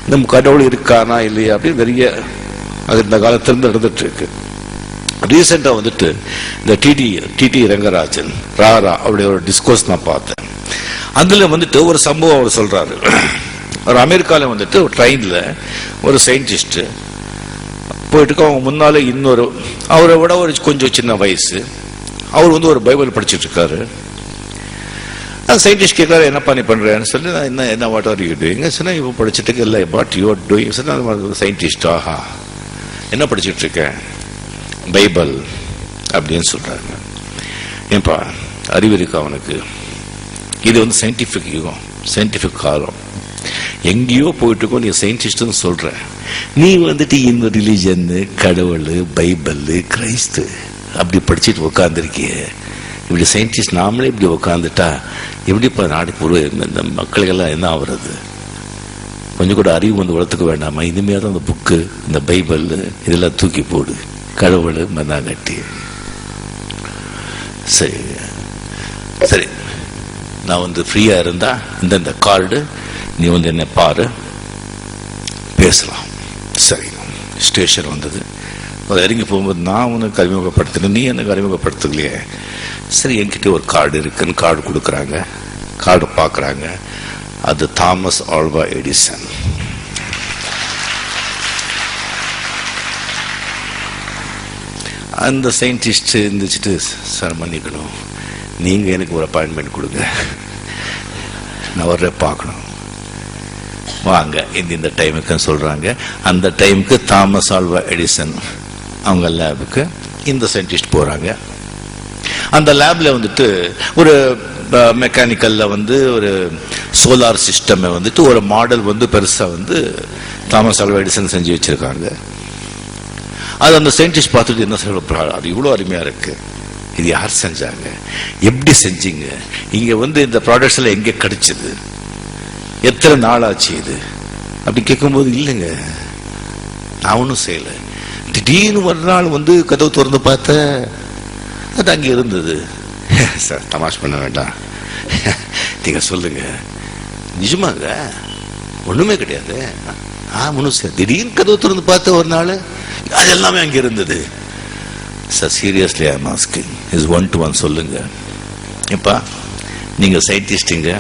நம்ம கடவுள் இருக்கானா இல்லையா அப்படின்னு நிறைய அது இந்த காலத்திலிருந்து நடந்துட்டு இருக்கு. ரீசெண்டாக வந்துட்டு இந்த டிடி ரங்கராஜன் ராரா அப்படி ஒரு டிஸ்கோர்ஸ் நான் பார்த்தேன். அதில் வந்துட்டு ஒரு சம்பவம் அவர் சொல்றாரு. ஒரு அமெரிக்காவில் வந்துட்டு ஒரு ட்ரெயினில் ஒரு சயின்டிஸ்ட் போயிட்டு அவங்க முன்னாலே இன்னொரு அவரை விட ஒரு கொஞ்சம் சின்ன வயசு அவர் வந்து ஒரு பைபிள் படிச்சுட்டு இருக்காரு. சயின்டிஸ்ட் கேட்கறாரு, என்னப்பா நீ பண்றேன்னு சொல்லி, நான் என்ன வாட் ஆர் யூ டூயிங் சொன்னா, இப்போ படிச்சுட்டு இல்லை வாட் யூ ஆர் டூயிங் சொன்னா, சயின்டிஸ்ட் ஆஹா என்ன படிச்சுட்டு இருக்கேன், பைபிள் அப்படின்னு சொல்றாங்க. ஏன்பா அறிவு இருக்கா அவனுக்கு? இது வந்து சயின்டிபிக் யுகம், சயின்டிபிக் காலம், எங்கேயோ போயிட்டு இருக்கோம். நீ சயின்டிஸ்ட்னு சொல்ற, நீ வந்துட்டு இந்த ரிலிஜன் கடவுள் பைபிள் கிரைஸ்து அப்படி படிச்சுட்டு உட்காந்துருக்கிய. இப்படி சயின்டிஸ்ட் நாமளே இப்படி உட்காந்துட்டா எப்படிப்பா நாடுக்கு இந்த மக்களுக்கெல்லாம் என்ன ஆகுறது? கொஞ்சம் கூட அறிவு வந்து வளர்த்துக்க வேண்டாமா? இனிமேல் அந்த புக்கு இந்த பைபிள் இதெல்லாம் தூக்கி போடு, கடவுள் மண்ணாங்கட்டி. சரி சரி, நான் வந்து ஃப்ரீயா இருந்தா இந்த கார்டு நீ வந்து என்ன பாரு, பேசலாம். சரி, ஸ்டேஷன் வந்தது. அது இறங்கி போகும்போது நான் உனக்கு அறிமுகப்படுத்தினேன், நீ எனக்கு அறிமுகப்படுத்தலையே. சரி, என்கிட்ட ஒரு கார்டு இருக்குன்னு கார்டு கொடுக்குறாங்க. கார்டு பார்க்குறாங்க, அது தாமஸ் ஆல்வா எடிசன். அந்த சயின்டிஸ்ட் இருந்துச்சுட்டு, சார் மன்னிக்கணும், நீங்கள் எனக்கு ஒரு அப்பாயின்மெண்ட் கொடுங்க, நான் வர்ற பார்க்கணும், வாங்க இந்த டைமுக்குன்னு சொல்கிறாங்க. அந்த டைமுக்கு தாமஸ் ஆல்வா எடிசன் அவங்க லேபுக்கு இந்த சயின்டிஸ்ட் போகிறாங்க. அந்த லேபில் வந்துட்டு ஒரு மெக்கானிக்கல்ல வந்து ஒரு சோலார் சிஸ்டம் வந்துட்டு ஒரு மாடல் வந்து பெருசாக வந்து தாமஸ் ஆல்வா எடிசன் செஞ்சு வச்சிருக்காங்க. அது அந்த சயின்டிஸ்ட் பார்த்துட்டு என்ன சொல்றாரு, அது இவ்வளோ அருமையாக இருக்கு, இது யார் செஞ்சாங்க, எப்படி செஞ்சீங்க, இங்கே வந்து இந்த ப்ராடக்ட்ஸ் எல்லாம் எங்கே கிடைச்சது, எத்தனை நாள் ஆச்சு இது அப்படி கேட்கும்போது, இல்லைங்க நான் ஒன்றும் செய்யலை, திடீர்னு ஒரு நாள் வந்து கதவு திறந்து பார்த்த அது அங்கே இருந்தது. சார் தமாஷ் பண்ண வேண்டாம், நீங்க சொல்லுங்க, நிஜமாங்க ஒண்ணுமே கிடையாது, ஒன்றும் சார் திடீர்னு கதவு திறந்து பார்த்த ஒரு நாள் அது எல்லாமே அங்கே இருந்தது. Sir seriously I am asking, is 1-to-1 சொல்லுங்க. எப்பா நீங்க சயின்டிஸ்டுங்க,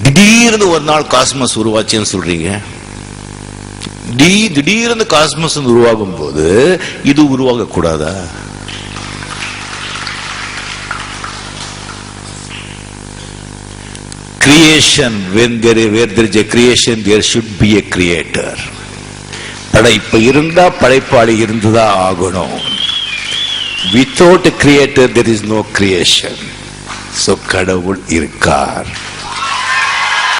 திடீர்னு ஒரு நாள் காஸ்மஸ் உருவாச்சுன்னு சொல்றீங்க, திடீர்னு காஸ்மஸ் உருவாகும் போது இது உருவாக கூடாதா? Creation, where there is a creation, there should be a creator. படைப்பு இருந்தா படைப்பாளி இருந்துதா ஆகணும். Without a creator there is no creation. So கடவுள் இருக்கார்.